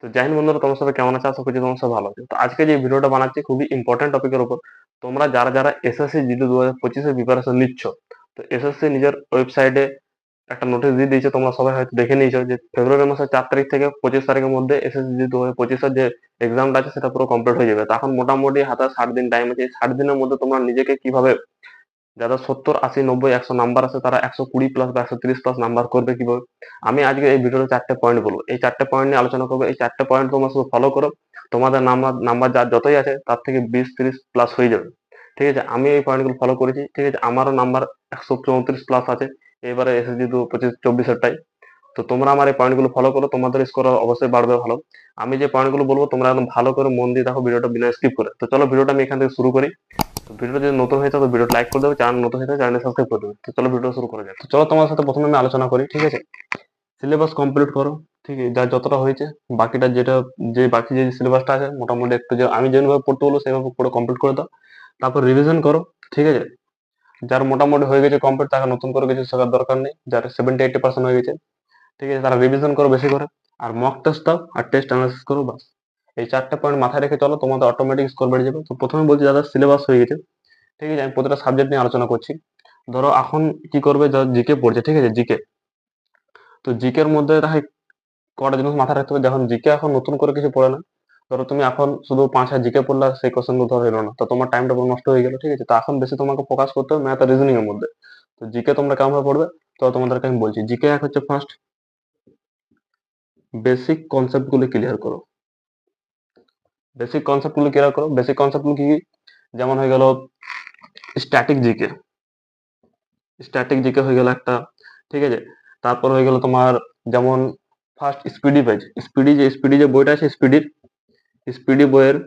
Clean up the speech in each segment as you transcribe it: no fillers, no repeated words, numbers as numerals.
তো যাই হিন্দ বন্ধুরা, তোমার সাথে কেমন আছে? আশা করছি তোমার সাথে ভালো আছে। তো আজকে যে ভিডিওটা বানাচ্ছি খুবই ইম্পর্টেন্ট টপিকের উপর। তোমরা যারা যারা এসএসসি জিডি 2025 এর প্রিপারেশন নিচ্ছ, তো এসএসসি নিজের ওয়েবসাইটে একটা নোটিশ দিয়ে দিয়েছে, তোমরা সবাই হয়তো দেখে নিয়েছো যে ফেব্রুয়ারি মাসের 4 তারিখ থেকে 25 তারিখের মধ্যে এসএসসি জিডি 2025 যে এক্সামটা আছে সেটা পুরো কমপ্লিট হয়ে যাবে। তখন মোটামুটি হাতে 60 দিন টাইম আছে। এই 60 দিনের মধ্যে তোমরা নিজেকে কিভাবে, যাদের 70, 80, 90, 100 নাম্বার আছে তারা 120 প্লাস বা 130 প্লাস নাম্বার করবে কিভাবে, আমি আজকে এই ভিডিওতে 4টে পয়েন্ট বলবো। এই 4টে পয়েন্ট নিয়ে আলোচনা করবো। এই 4টে পয়েন্ট তোমরা শুধু ফলো করো, তোমাদের নাম্বার নাম্বার যার যতই আছে তার থেকে 20, 30 প্লাস হয়ে যাবে। ঠিক আছে, আমি এই পয়েন্টগুলো ফলো করেছি। ঠিক আছে, আমারও নাম্বার 134 প্লাস আছে এবারে এসএসসি 2025-24-টাই। তো তোমরা আমার এই পয়েন্টগুলো ফলো করো, তোমাদের স্কোর অবশ্যই বাড়বে ভালো। আমি যে পয়েন্টগুলো বলবো তোমরা একদম ভালো করে মন দিয়ে দেখো ভিডিওটা, বিনা স্কিপ করে। তো চলো ভিডিওটা আমি এখান থেকে শুরু করি। তো ভিডিওটা যদি নতুন হয়ে থাকে তো ভিডিওটা লাইক করে দেবে, চ্যানেল নতুন হয়ে থাকে চ্যানেল সাবস্ক্রাইব করে দেবে। তো চলো ভিডিও শুরু করা যাক। তো চলো তোমার সাথে প্রথমে আমি আলোচনা করি। ঠিক আছে, সিলেবাস কমপ্লিট করো। ঠিক আছে, যার যতটা হয়েছে বাকিটা যেটা, যে বাকি যে সিলেবাসটা আছে মোটামুটি একটু যে আমি যেভাবে পড়তে বলবো সেভাবে পুরো কমপ্লিট করে দাও। তারপর রিভিশন করো। ঠিক আছে, যার মোটামুটি হয়ে গেছে কমপ্লিট তাকে নতুন করে কিছু শেখার দরকার নেই। যার 70-80% হয়ে গেছে, ঠিক আছে, তারা রিভিশন করো বেশি করে। আর মক টেস্ট দাও আর টেস্ট অ্যানালিসিস করো, বাস। এই 4টে পয়েন্ট মাথায় রেখে চলো, তোমাদের অটোমেটিক স্কোর বেড়ে যাবে। তো প্রথমে বলছি যাদের সিলেবাস হয়ে গেছে, ঠিক আছে, আমি প্রতিটা সাবজেক্ট নিয়ে আলোচনা করছি। ধরো এখন কি করবে, যারা জিকে পড়ছে, ঠিক আছে, জিকে। তো জিকের মধ্যে তাহলে কটা জিনিস মাথায় রাখতে হবে। যখন জিকে এখন নতুন করে কিছু পড়ে না, ধরো তুমি এখন শুধু 5 হাজার জিকে পড়লা, সেই কোশ্চেন গুলো ধরো এলো না, তো তোমার টাইমটা পুরো নষ্ট হয়ে গেল। ঠিক আছে, তো এখন বেশি তোমাকে ফোকাস করতে হবে ম্যাথ আর রিজনিং এর মধ্যে। তো জিকে তোমরা কেমন ভাবে পড়বে, তো তোমাদেরকে আমি বলছি। জিকে এক হচ্ছে ফার্স্ট বেসিক কনসেপ্ট গুলো ক্লিয়ার করো। বেসিক কনসেপ্ট গুলো ক্লিয়ার করো। বেসিক কনসেপ্ট গুলো কি কি? যেমন হয়ে গেল স্ট্যাটিক জিকে। স্ট্যাটিক জিকে হয়ে গেল একটা। ঠিক আছে, তারপর হয়ে গেল তোমার যেমন ফার্স্ট স্পিডি পেজ। স্পিডি যে বইটা আছে, স্পিডি বইয়ের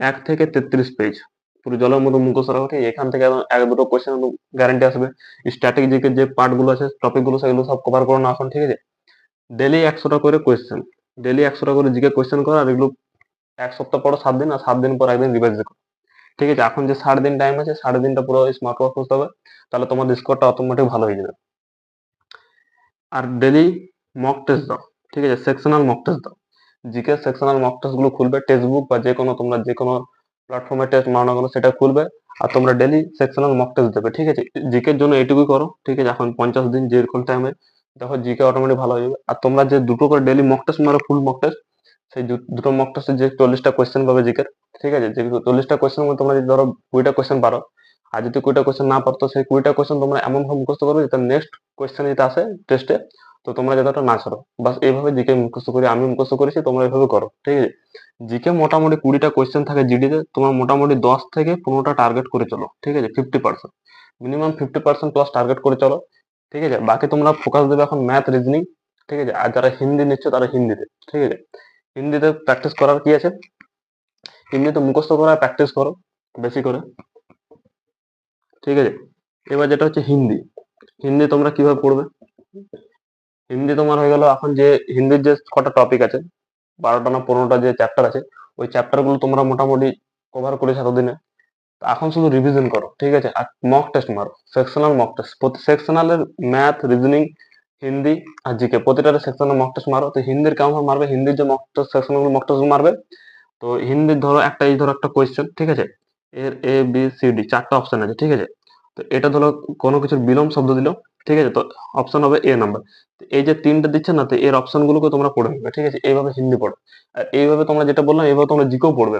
1 থেকে 33 পেজ পুরো জলের মতো মুখস্থ রাখো। ঠিক আছে? এখান থেকে একদম এক দুটো কোয়েশ্চেন গ্যারান্টি আসবে। স্ট্যাটিক জিকে যে পার্ট গুলো আছে, টপিক গুলো, সেগুলো সব কভার করো না এখন। ঠিক আছে, ডেলি 100টা করে কোয়েশ্চেন, ডেলি 100টা করে জিকে কোয়েশ্চেন করো। আর এগুলো এক সপ্তাহ পর 7 দিন, আর 7 দিন পর একদিন রিভাইজ করো। ঠিক আছে, এখন যে 60 দিন টাইম আছে, 60 দিনটা পুরো স্মার্ট ওয়ার্ক করতে হবে, তাহলে তোমাদের স্কোরটা অটোমেটিক ভালো হয়ে যাবে। আর ডেলি মক টেস্ট দাও। ঠিক আছে, সেকশনাল মক টেস্ট দাও। জিকে সেকশনাল মক টেস্ট গুলো খুলবে, টেক্সট বুক বা যে কোনো তোমরা যে কোনো প্ল্যাটফর্মে টেস্ট মারো না কেন সেটা খুলবে। আর তোমরা ডেলি সেকশনাল মক টেস্ট দেবে। ঠিক আছে, জিকের জন্য এইটুকুই করো। ঠিক আছে, এখন 50 দিন যেরকম টাইমে দেখো জিকে অটোমেটিক ভালো হয়ে যাবে। আর তোমরা যে দুটো করে ডেলি মক টেস্ট মারো, ফুল মক টেস্ট, সেই দুটো মক টেস্টে যে 40টা কোয়েশ্চেন পাবে জিকের। ঠিক আছে, যে 40টা কোয়েশ্চেন মধ্যে তোমরা যদি ধরো 20টা কোয়েশ্চেন পারো, আর যদি 20টা কোয়েশ্চেন না পারতো, সেই 20টা কোয়েশ্চেন তোমরা এমন ভাবে মুখস্থ করবে যাতে নেক্সট কোয়েশ্চেন যেটা আসে টেস্টে, তো তোমরা যাতে ওটা না ছাড়ো। বাস এইভাবে জিকে মুখস্থ করি, আমি মুখস্থ করেছি, তোমরা এইভাবে করো। ঠিক আছে, জিকে মোটামুটি 20টা কোয়েশ্চেন থাকে জিডিতে, তোমার মোটামুটি 10 থেকে 15টা টার্গেট করে চলো। ঠিক আছে, 50%, মিনিমাম 50% প্লাস টার্গেট করে চলো। ঠিক আছে, বাকি তোমরা ফোকাস দেবে এখন ম্যাথ রিজনিং। ঠিক আছে, আর যারা হিন্দি নিচ্ছে তারা হিন্দিতে। ঠিক আছে, হিন্দিতে প্র্যাকটিস করার কি আছে, হিন্দিতে মুখস্থ করা প্র্যাকটিস করো বেশি করে। ঠিক আছে, এবার যেটা হচ্ছে হিন্দি। হিন্দি তোমরা কিভাবে পড়বে, হিন্দি তোমার হয়ে গেল এখন যে হিন্দির যে কটা টপিক আছে, 12টা না 15টা যে চ্যাপ্টার আছে, ওই চ্যাপ্টার গুলো তোমরা মোটামুটি কভার করেছো এতদিনে। তো এখন শুধু রিভিশন করো। ঠিক আছে, আর মক টেস্ট মারো, সেকশনাল মক টেস্ট। প্রতি সেকশনালের ম্যাথ রিজনিং হিন্দি আর জিকে প্রতিটার সেকশনাল মক টেস্ট মারো। তো হিন্দির কেমন ভাবে মারবে, হিন্দির যে mock test sectional mock test মারবে, তো হিন্দির ধরো একটা, এই ধরো একটা কোয়েশ্চেন। ঠিক আছে, এর ABCD 4টা অপশন আছে। ঠিক আছে, তো এটা ধরো কোনো কিছুর বিলোম শব্দ দিল। ঠিক আছে, তো অপশন হবে A নাম্বার। এই যে 3টা দিচ্ছে না, তো এর অপশন গুলোকে তোমরা পড়ে নেবে। ঠিক আছে, এইভাবে হিন্দি পড়ো। আর এইভাবে তোমরা যেটা বললাম, এইভাবে তোমরা জিকেও পড়বে।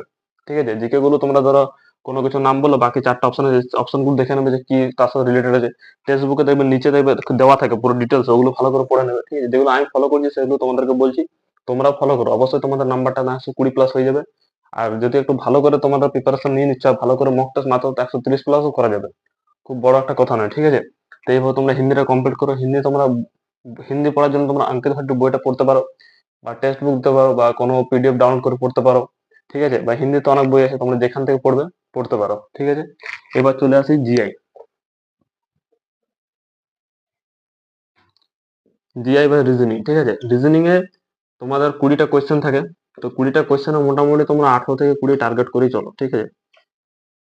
ঠিক আছে, জিকে গুলো তোমরা ধরো কোনো কিছু নাম বলো, বাকি 4টা অপশন আছে, অপশন গুলো দেখে নেবে যে কি তার সাথে রিলেটেড আছে। টেক্সট বুকে দেখবে নিচে দেখবে দেওয়া থাকে পুরো ডিটেলস, ওগুলো ভালো করে পড়ে নেবে। ঠিক আছে, যেগুলো আমি ফলো করছি সেগুলো তোমাদেরকে বলছি, তোমরাও ফলো করো। অবশ্যই তোমাদের নাম্বারটা না 120 প্লাস হয়ে যাবে। আর যদি একটু ভালো করে তোমাদের প্রিপারেশন নিয়ে নিচ্ছ, আর ভালো করে মক টেস্ট মাত্র 130 প্লাসও করা যাবে, খুব বড় একটা কথা নয়। ঠিক আছে, তো এইভাবে তোমরা হিন্দিটা কমপ্লিট করো। হিন্দি তোমরা, হিন্দি পড়ার জন্য তোমরা অঙ্কিত ভাটির বইটা পড়তে পারো, বা টেক্সট বুক দিতে পারো, বা কোনো PDF ডাউনলোড করে পড়তে পারো। ঠিক আছে, বা হিন্দিতে অনেক বই আছে, তোমরা যেখান থেকে পড়বে পড়তে পারো। ঠিক আছে, এবার চলে আসি জিআই। জিআই বা রিজনিং। ঠিক আছে, রিজনিং এ তোমাদের 20টা কোয়েশ্চেন থাকে। তো 20টা কোয়েশ্চেনে মোটামুটি তোমরা 18 থেকে 20 টার্গেট করেই চলো। ঠিক আছে,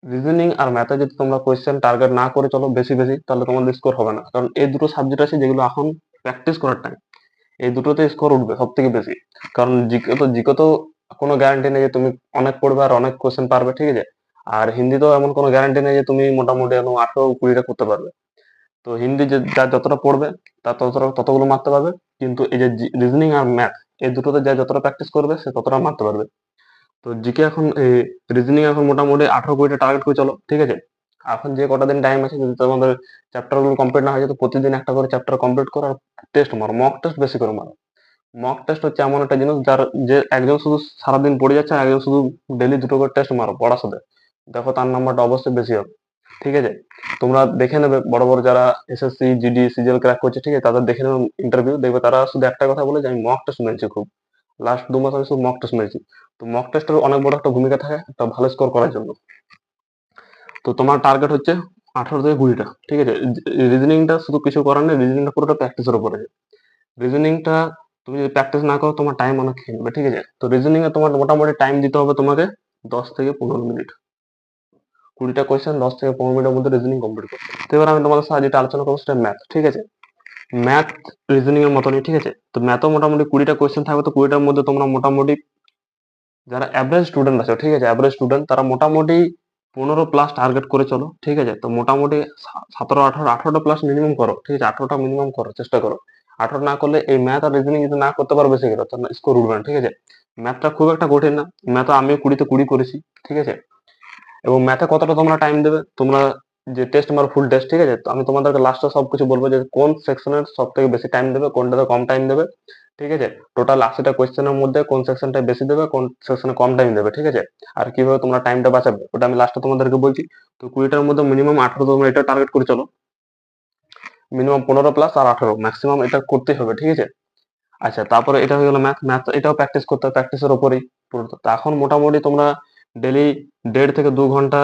রিজনিং আর ম্যাথে যদি তোমরা কোয়েশ্চেন টার্গেট না করে চলো বেশি বেশি, তাহলে তোমাদের স্কোর হবে না। কারণ এই দুটো সাবজেক্ট আছে যেগুলো এখন প্র্যাকটিস করার টাইম। এই দুটোতে স্কোর উঠবে সব থেকে বেশি। কারণ জিকে তো কোনো গ্যারান্টি নেই যে তুমি অনেক পড়বে আর অনেক কোশ্চেন পারবে, ঠিক আছে। আর হিন্দিতেও এমন কোনো গ্যারান্টি নেই যে তুমি মোটামুটি 18-20টা করতে পারবে। তো হিন্দি যে যা যতটা পড়বে তার ততগুলো মারতে পারবে। কিন্তু এই যে রিজনিং আর ম্যাথ, এই দুটোতে যা যতটা প্র্যাকটিস করবে সে ততটা মারতে পারবে। তো জিকে এখন রিজনিং এখন মোটামুটি 18-20টা টার্গেট করে চলো, ঠিক আছে। এখন যে কটা দিন টাইম আছে, যদি তোমাদের চ্যাপ্টার গুলো কমপ্লিট না হয়ে যায় তো প্রতিদিন একটা করে চ্যাপ্টার কমপ্লিট করো আর টেস্ট মারো, মক টেস্ট বেশি করে মারো। মক টেস্ট হচ্ছে এমন একটা জিনিস যার যে একজন শুধু সারাদিন পড়ে যাচ্ছে আর একজন শুধু ডেলি দুটো করে টেস্ট মারো পড়ার সাথে, দেখো তার নাম্বারটা অবশ্যই বেশি হবে, ঠিক আছে। তোমরা দেখে নেবে বড় বড় যারা এসএসসি জিডি সিজিএল ক্র্যাক করছে, ঠিক আছে, তাদের দেখে নেবে ইন্টারভিউ, দেখবে তারা শুধু একটা কথা বলে যে আমি মক টেস্ট মেরেছি খুব, লাস্ট 2 মাস আমি শুধু মক টেস্ট মেরেছি। তো মক টেস্টের অনেক বড় একটা ভূমিকা থাকে একটা ভালো স্কোর করার জন্য। তো তোমার টার্গেট হচ্ছে 18 থেকে 20টা, ঠিক আছে। রিজনিংটা শুধু কিছু করার নেই, রিজনিংটা পুরোটা প্র্যাকটিসের উপরে। রিজনিংটা তুমি যদি প্র্যাকটিস না করো তোমার টাইম অনেক খেয়ে নেবে, ঠিক আছে। তো রিজনিং এ তোমার মোটামুটি টাইম দিতে হবে তোমাকে 10 থেকে 15 মিনিট। 20টা কোয়েশ্চেন 10 থেকে 15 মিনিটের মধ্যে রিজনিং কমপ্লিট করতে হবে। তো এবার আমি তোমাদের সাথে যেটা আলোচনা করবো সেটা ম্যাথ, ঠিক আছে। ম্যাথ রিজনিং এর মতনই, ঠিক আছে। তো ম্যাথও মোটামুটি 20টা কোয়েশ্চেন থাকবে। তো 20টার মধ্যে তোমরা মোটামুটি যারা অ্যাভারেজ স্টুডেন্ট আছে, ঠিক আছে, অ্যাভারেজ স্টুডেন্ট তারা মোটামুটি 15+ টার্গেট করে চলো, ঠিক আছে। তো মোটামুটি 17, 18টা প্লাস মিনিমাম করো, ঠিক আছে। 18টা মিনিমাম করো, চেষ্টা করো। 18 না করলে এই ম্যাথ আর রিজনিং যদি না করতে পারো বেশি করে তাহলে স্কোর উঠবে না, ঠিক আছে। ম্যাথটা খুব একটা কঠিন না, ম্যাথ আমিও 20তে 20 করেছি, ঠিক আছে। এবং ম্যাথে কতটা তোমরা টাইম দেবে, তোমরা যে টেস্ট মারো ফুল টেস্ট, ঠিক আছে। তো আমি তোমাদেরকে লাস্টে সবকিছু বলবো যে কোন সেকশনের সব থেকে বেশি টাইম দেবে, কোনটাতে কম টাইম দেবে, ঠিক আছে। টোটাল 80টা কোয়েশ্চেনের মধ্যে কোন সেকশনটা বেশি দেবে, কোন সেকশনে কম টাইম দেবে, ঠিক আছে। আর কিভাবে তোমরা টাইমটা বাঁচাবে ওটা আমি লাস্টে তোমাদেরকে বলছি। তো 20টার মধ্যে মিনিমাম 18 তোমরা এটা টার্গেট করে চলো, মিনিমাম 15+ আর 18 ম্যাক্সিমাম এটা করতেই হবে, ঠিক আছে। আচ্ছা, তারপরে এটা হয়ে গেল ম্যাথ। ম্যাথ এটাও প্র্যাকটিস করতে হবে, প্র্যাকটিসের উপরেই পুরো। তো এখন মোটামুটি তোমরা ডেলি 1.5 থেকে 2 ঘন্টা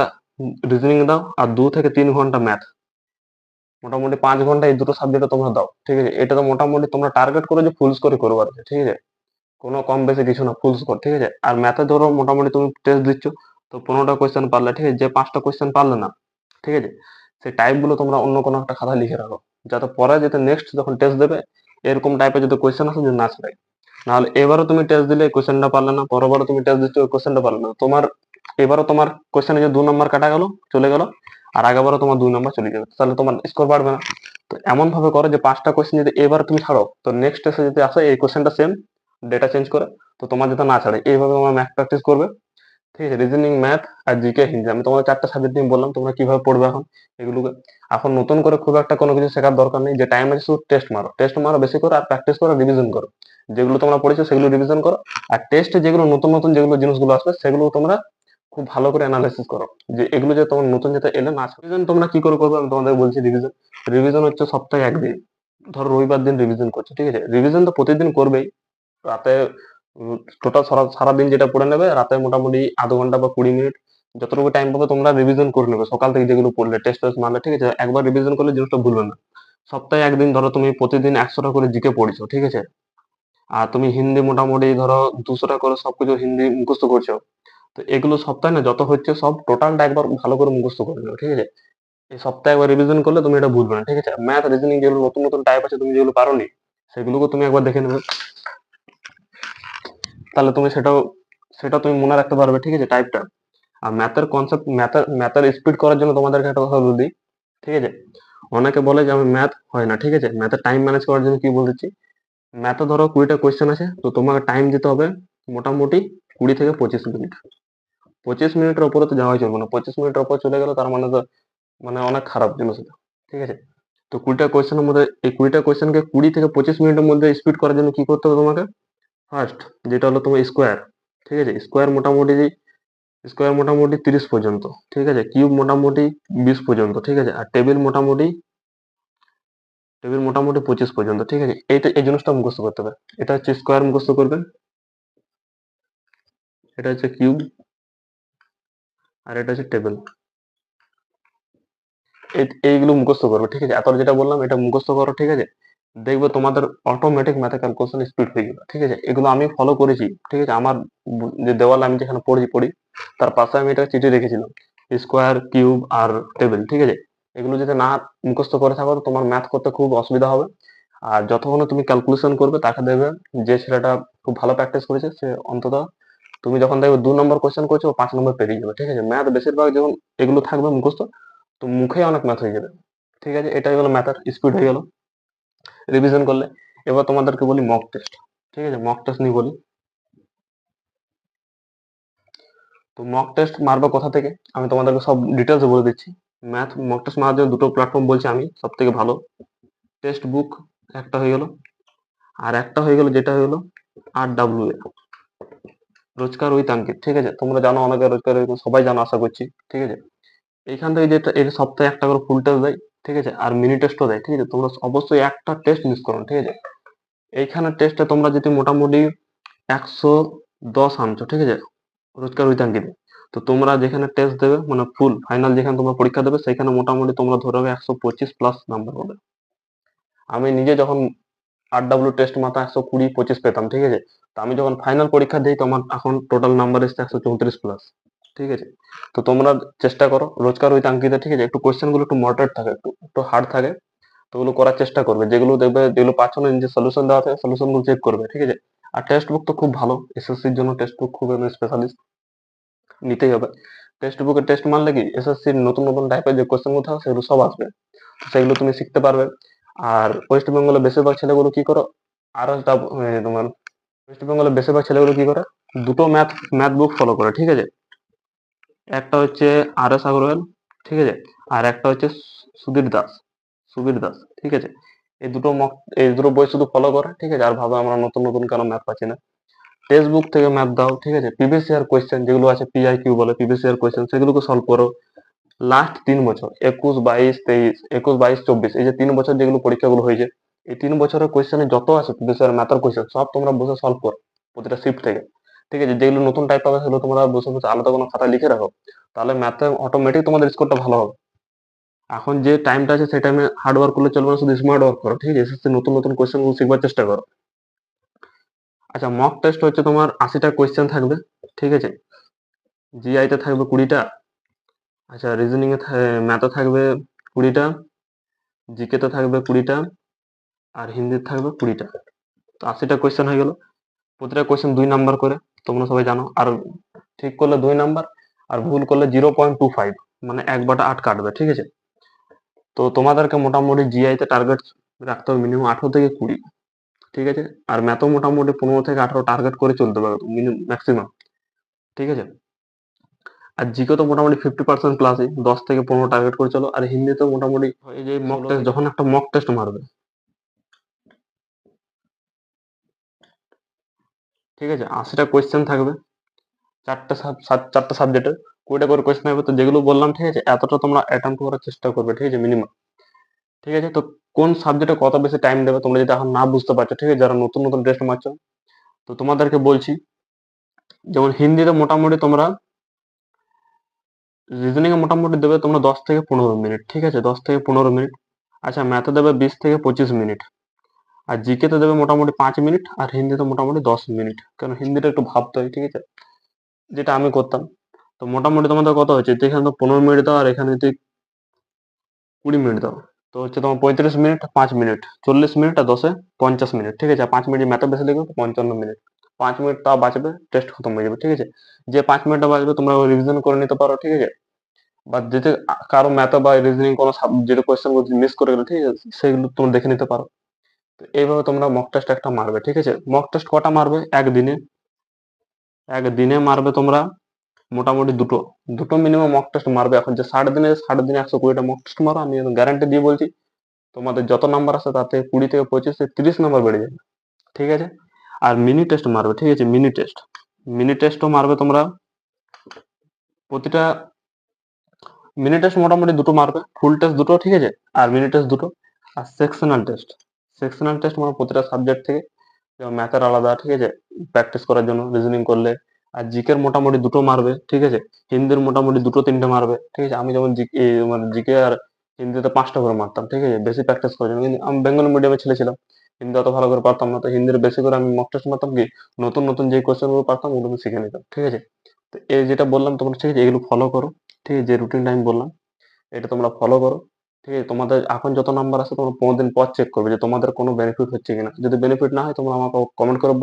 রিজনিং দাও আর 2 থেকে 3 ঘন্টা ম্যাথ, মোটামুটি 5 ঘন্টা এই দুটো সাবজেক্টে তোমরা দাও, ঠিক আছে। এটা তো মোটামুটি তোমরা টার্গেট করো যে ফুল স্কোরই করবো আর কি, ঠিক আছে। কোনো কম বেশি কিছু না, ফুল স্কোর, ঠিক আছে। আর ম্যাথে ধরো মোটামুটি তুমি টেস্ট দিচ্ছ, তো 15টা কোয়েশ্চেন পারলে, ঠিক আছে। যে 5টা কোয়েশ্চেন পারলে না, ঠিক আছে, সেই টাইপ গুলো তোমরা অন্য কোনো একটা খাতায় লিখে রাখো, যাতে পরে যাতে নেক্সট যখন টেস্ট দেবে এরকম টাইপের যদি কোয়েশ্চেন আসে যদি না ছাড়াই। নাহলে এবারও তুমি টেস্ট দিলে কোয়েশ্চেনটা পারলে না, পরবারও তুমি টেস্ট দিচ্ছ কোয়েশ্চেনটা পারলে না, তোমার এবারও তোমার কোয়েশ্চেনে যে 2 নম্বর কাটা গেল, চলে গেল, আর আগেবারও তোমার 2 নম্বর চলে যাবে, তাহলে তোমার স্কোর বাড়বে না। তো এমন ভাবে করো যে 5টা কোয়েশ্চেন যদি এবার তুমি ছাড়ো তো নেক্সট টেস্টে যদি আসে এই কোয়েশ্চেনটা সেম, ডেটা চেঞ্জ করে, তো তোমার যাতে না ছাড়ে এইভাবে তোমার ম্যাথ প্র্যাকটিস করবে, ঠিক আছে। রিজনিং, ম্যাথ আর জিকে, হিন্দি, আমি তোমাদের 4টা সাবজেক্ট নিয়ে বললাম তোমরা কিভাবে পড়বে এখন এগুলোকে। এখন নতুন করে খুব একটা কোনো কিছু শেখার দরকার নেই, যে টাইম আছে শুধু টেস্ট মারো, টেস্ট মারো বেশি করে, আর প্র্যাকটিস করো, রিভিশন করো। যেগুলো তোমরা পড়েছো সেগুলো রিভিশন করো, আর টেস্টে যেগুলো নতুন নতুন যেগুলো জিনিসগুলো আসবে সেগুলো তোমরা খুব ভালো করে অ্যানালাইসিস করো, যে এগুলো যে তোমার নতুন যেটা এলে না। রিভিশন তোমরা কি করে করবে আমি তোমাদের বলছি। রিভিশন রিভিশন হচ্ছে সপ্তাহে একদিন, ধরো রবিবার দিন রিভিশন করছো, ঠিক আছে। রিভিশন তো প্রতিদিন করবেই, রাতে টোটাল সারাদিন যেটা পড়ে নেবে রাতে মোটামুটি আধা ঘন্টা বা 20 মিনিট যতটুকু টাইম পাবে তোমরা রিভিশন করে নেবে সকাল থেকে যেগুলো পড়লে টেস্ট টেস্ট মারলে, ঠিক আছে। একবার রিভিশন করলে জিনিসটা ভুলবে না। সপ্তাহে একদিন ধরো তুমি প্রতিদিন 100টা করে জিকে পড়ছো, ঠিক আছে। আর তুমি হিন্দি মোটামুটি ধরো 200টা করে সবকিছু হিন্দি মুখস্থ করছো। তো এগুলো সপ্তাহে না যত হচ্ছে সব টোটালটা একবার ভালো করে মুখস্থ করে নেবে, ঠিক আছে। এই সপ্তাহে একবার রিভিশন করলে তুমি এটা ভুলবে না, ঠিক আছে। ম্যাথ রিজনিং যেগুলো নতুন নতুন টাইপ আছে তুমি যেগুলো পারোনি সেগুলোকে তুমি একবার দেখে নেবে, তাহলে তুমি সেটাও সেটা তুমি মনে রাখতে পারবে, ঠিক আছে, টাইপটা। আর ম্যাথের কনসেপ্ট, ম্যাথের স্পিড করার জন্য তোমাদেরকে একটা কথা বলে দিই, ঠিক আছে। অনেকে বলে যে আমি ম্যাথ হয় না, ঠিক আছে। ম্যাথের টাইম ম্যানেজ করার জন্য কি বলতেছি, ম্যাথে ধরো 20টা কোয়েশ্চেন আছে, তো তোমাকে টাইম দিতে হবে মোটামুটি 20 থেকে 25 মিনিট। 25 মিনিটের উপরে তো যাওয়াই চলবে না, 25 মিনিটের উপর চলে গেলে তার মানে তো মানে অনেক খারাপ জিনিস এটা, ঠিক আছে। তো 20টা কোয়েশ্চেনের মধ্যে এই 20টা কোয়েশ্চেনকে 20 থেকে 25 মিনিটের মধ্যে স্পিড করার জন্য কি করতে হবে তোমাকে, ফার্স্ট যেটা হলো তোমার স্কোয়ার, ঠিক আছে। স্কোয়ার মোটামুটি 30 পর্যন্ত, ঠিক আছে। কিউব মোটামুটি 20 পর্যন্ত, ঠিক আছে। আর টেবিল মোটামুটি 25 পর্যন্ত, ঠিক আছে। এই জিনিসটা মুখস্থ করতে হবে। এটা হচ্ছে স্কোয়ার মুখস্থ করবে, এটা হচ্ছে কিউব, আর এটা হচ্ছে টেবিল। এইগুলো মুখস্থ করবে, ঠিক আছে। এত যেটা বললাম এটা মুখস্থ করো, ঠিক আছে। দেখবে তোমাদের অটোমেটিক ম্যাথে ক্যালকুলেশন স্পিড হয়ে যাবে, ঠিক আছে। এগুলো আমি ফলো করেছি, ঠিক আছে। আমার যে দেওয়াল আমি যেখানে পড়ি তার পাশে আমি এটা চিঠি রেখেছিলাম, স্কোয়ার কিউব আর টেবিল, ঠিক আছে। এগুলো যদি না মুখস্থ করে থাকো তো তোমার ম্যাথ করতে খুব অসুবিধা হবে। আর যতক্ষণ তুমি ক্যালকুলেশন করবে তাকে দেবে যে ছেলেটা খুব ভালো প্র্যাকটিস করেছে সে অন্তত তুমি যখন দেখবে 2 নম্বর কোয়েশ্চেন করছো ও 5 নম্বর পেরিয়ে যাবে, ঠিক আছে। ম্যাথ বেশিরভাগ যখন এগুলো থাকবে মুখস্থ, তো মুখে অনেক ম্যাথ হয়ে যাবে, ঠিক আছে। এটাই হলো ম্যাথের স্পিড হয়ে গেল রিভিশন করলে। এবার তোমাদেরকে বলি মক টেস্ট, ঠিক আছে। মক টেস্ট নিয়ে বলি, তো মক টেস্ট মারবে কোথা থেকে আমি তোমাদেরকে সব ডিটেলসে বলে দিচ্ছি। ম্যাথ মক টেস্ট মারার জন্য দুটো প্ল্যাটফর্ম বলছি আমি সব থেকে ভালো। টেক্সট বুক একটা হয়ে গেল, আর একটা হয়ে গেল যেটা হয়ে গেল RWA, রোজকার উইথ আঙ্কিত, ঠিক আছে। তোমরা জানো অনেকে রোজকার সবাই জানো আশা করছি, ঠিক আছে। এইখান থেকে যেটা এর সপ্তাহে একটা করে ফুল টেস্ট দেয়, ঠিক আছে, আর মিনি টেস্টও দেয়, ঠিক আছে। তোমরা অবশ্যই একটা টেস্ট মিস করো না, ঠিক আছে। এইখানে টেস্টে তোমরা যদি মোটামুটি 110 আনছো, ঠিক আছে, রোজকার উইথ আঙ্কিতে, তো তোমরা যেখানে টেস্ট দেবে মানে ফুল ফাইনাল যেখানে তোমরা পরীক্ষা দেবে সেখানে মোটামুটি তোমরা ধরে রাখবে 125+ নাম্বার হবে। আমি নিজে যখন RW টেস্ট মাত্র 120-25 পেতাম, ঠিক আছে। তো আমি যখন ফাইনাল পরীক্ষা দিই তো আমার এখন টোটাল নাম্বার এসছে 134+, ঠিক আছে। তো তোমরা চেষ্টা করো রোজকার উইথ আঙ্কিতে, ঠিক আছে। একটু কোয়েশ্চেন গুলো একটু মডারেট থাকে, একটু একটু হার্ড থাকে, তো ওগুলো করার চেষ্টা করবে। যেগুলো দেখবে যেগুলো পাচ্ছ না যে সলিউশন দেওয়া থাকে সলিউশন গুলো চেক করবে, ঠিক আছে। আর টেক্সট বুক তো খুব ভালো, এসএসসির জন্য টেক্সট বুক খুব স্পেশালিস্ট, নিতেই হবে। টেক্সট বুকে টেস্ট মারলে কি এসএসসির নতুন নতুন টাইপের যে কোয়েশ্চেন গুলো থাকে সেগুলো সব আসবে, সেগুলো তুমি শিখতে পারবে। আর ওয়েস্ট বেঙ্গলে বেশিরভাগ ছেলেগুলো কি করো, আর তোমার ওয়েস্ট বেঙ্গলে বেশিরভাগ ছেলেগুলো কি করে, দুটো ম্যাথ ম্যাথ বুক ফলো করে, ঠিক আছে। একটা হচ্ছে RS আগরওয়াল, ঠিক আছে, আর একটা হচ্ছে সুধীর দাস, সুবীর দাস, ঠিক আছে। এই দুটো বই শুধু ফলো করে, ঠিক আছে, আর ভাবে আমরা নতুন নতুন কেন ম্যাথ পাচ্ছি না। টেক্সট বুক থেকে ম্যাথ দাও, ঠিক আছে। প্রিভিয়াস ইয়ার কোয়েশ্চেন যেগুলো আছে PIQ বলে, প্রিভিয়াস ইয়ার কোয়েশ্চেন সেগুলোকে সলভ করো। লাস্ট 3 বছর 21, 22, 23, 21, 22, 24 এই যে 3 বছর যেগুলো পরীক্ষাগুলো হয়েছে, এই 3 বছরের কোয়েশ্চেনে যত আছে প্রিভিয়াস ইয়ার ম্যাথের কোয়েশ্চেন সব তোমরা বসে সলভ করো প্রতিটা শিফট থেকে, ঠিক আছে। যেগুলো নতুন টাইপ পাবে সেগুলো তোমরা বসে বসে আলাদা কোনো খাতা লিখে রাখো, তাহলে ম্যাথে অটোমেটিক তোমাদের স্কোরটা ভালো হবে। এখন যে টাইমটা আছে সেই টাইমে হার্ড ওয়ার্ক করলে চলবে না, শুধু স্মার্ট ওয়ার্ক করো, ঠিক আছে। এসএসসি নতুন নতুন কোয়েশ্চেন গুলো শিখবার চেষ্টা করো। আচ্ছা, মক টেস্ট হচ্ছে তোমার 80টা কোয়েশ্চেন থাকবে, ঠিক আছে। GI তে থাকবে 20টা, আচ্ছা রিজনিং এ ম্যাথে থাকবে 20টা, জিকে তে থাকবে 20টা, আর হিন্দিতে থাকবে 20টা। তো 80টা কোয়েশ্চেন হয়ে গেল, প্রতিটা কোয়েশ্চেন 2 নাম্বার করে, তোমরা সবাই জানো। আর ঠিক করলে 2 নাম্বার, আর ভুল করলে 0.25, মানে 1/8 কাটবে, ঠিক আছে। তো তোমাদেরকে মোটামুটি জিআই তে টার্গেট রাখতে হবে মিনিমাম 18 থেকে 20, ঠিক আছে। আর ম্যাথও মোটামুটি 15 থেকে 18 টার্গেট করে চলতে পারবে মিনিমাম ম্যাক্সিমাম, ঠিক আছে। আর জিকে তো মোটামুটি 50% প্লাসই, 10 থেকে 15 টার্গেট করে চলো। আর হিন্দিতেও মোটামুটি এই যে মক টেস্ট, যখন একটা মক টেস্ট মারবে, ঠিক আছে, 80টা কোয়েশ্চেন থাকবে, চারটা সাবজেক্টের 20টা করে কোয়েশ্চেন হবে। তো যেগুলো বললাম, ঠিক আছে, এতটা তোমরা অ্যাটেম্প করার চেষ্টা করবে, ঠিক আছে, মিনিমাম, ঠিক আছে। তো কোন সাবজেক্টে কত বেশি টাইম দেবে তোমরা যদি এখন না বুঝতে পারছো, ঠিক আছে, যারা নতুন নতুন টেস্ট মারছো, তো তোমাদেরকে বলছি, যেমন হিন্দিতে মোটামুটি তোমরা রিজনিং এ মোটামুটি দেবে তোমরা 10 থেকে 15 মিনিট, ঠিক আছে, 10 থেকে 15 মিনিট। আচ্ছা, ম্যাথে দেবে 20 থেকে 25 মিনিট, আর জিকে তে দেবে মোটামুটি 5 মিনিট, আর হিন্দিতে মোটামুটি 10 মিনিট, কারণ হিন্দিটা একটু ভাবতে হয়, ঠিক আছে, যেটা আমি করতাম। তো মোটামুটি তোমাদের কত হচ্ছে, এখানে তো 15 মিনিট দাও আর এখানে যদি 20 মিনিট দাও, তো হচ্ছে তোমার 35 মিনিট, 5 মিনিট, 40 মিনিট, আর 50 মিনিট, ঠিক আছে। আর 5 মিনিট ম্যাথে বেশি লিখবে 55 মিনিট, 5 মিনিট তা বাঁচবে, টেস্ট খতম হয়ে যাবে, ঠিক আছে। যে 5 মিনিটটা বাঁচবে তোমরা রিভিশন করে নিতে পারো, ঠিক আছে। বা যদি কারো ম্যাথে বা রিজনিং কোনো যেটা কোয়েশ্চেন মিস করে গেলে, ঠিক আছে, সেগুলো তোমরা দেখে নিতে পারো। তো এইভাবে তোমরা মক টেস্ট একটা মারবে, ঠিক আছে। মক টেস্ট কটা মারবে, একদিনে মারবে তোমরা মোটামুটি দুটো, দুটো মিনিমাম মক টেস্ট মারবে। এখন যে 60 দিনে 120টা মক টেস্ট মারো, আমি গ্যারান্টি দিয়ে বলছি তোমাদের যত নাম্বার আছে তাতে 20 থেকে 25 30 নাম্বার বেড়ে যাবে, ঠিক আছে। আর মিনি টেস্ট মারবে, ঠিক আছে, মিনি টেস্টও মারবে তোমরা প্রতিটা মিনি টেস্ট মোটামুটি দুটো মারবে, ফুল টেস্ট দুটো, ঠিক আছে, আর মিনি টেস্ট দুটো। আর সেকশনাল টেস্ট মানে প্রতিটা সাবজেক্ট থেকে, যেমন ম্যাথের আলাদা, ঠিক আছে, প্র্যাকটিস করার জন্য রিজনিং করলে। আর জিকের মোটামুটি দুটো মারবে, ঠিক আছে। হিন্দির মোটামুটি দুটো তিনটে মারবে, ঠিক আছে। আমি যেমন জিকে মানে জিকে আর হিন্দিতে 5টা করে মারতাম, ঠিক আছে, বেশি প্র্যাকটিস করার জন্য। কিন্তু আমি বেঙ্গলি মিডিয়ামে ছেলে ছিলাম, হিন্দি অত ভালো করে পারতাম না, তো হিন্দির বেশি করে আমি মক টেস্ট মারতাম, কি নতুন নতুন যে কোয়েশ্চেন গুলো পারতাম ওগুলো আমি শিখে নিতাম, ঠিক আছে। তো এই যেটা বললাম তোমরা, ঠিক আছে, এগুলো ফলো করো, ঠিক আছে, যে রুটিনটা আমি বললাম এটা তোমরা ফলো করো। ঠিক আছে? তোমাদের এখন যত নাম্বার আছে তোমরা 15 দিন পর চেক করবে যে তোমাদের কোনো বেনিফিট হচ্ছে কিনা। যদি বেনিফিট না হয় তোমরা আমাকে কমেন্ট করে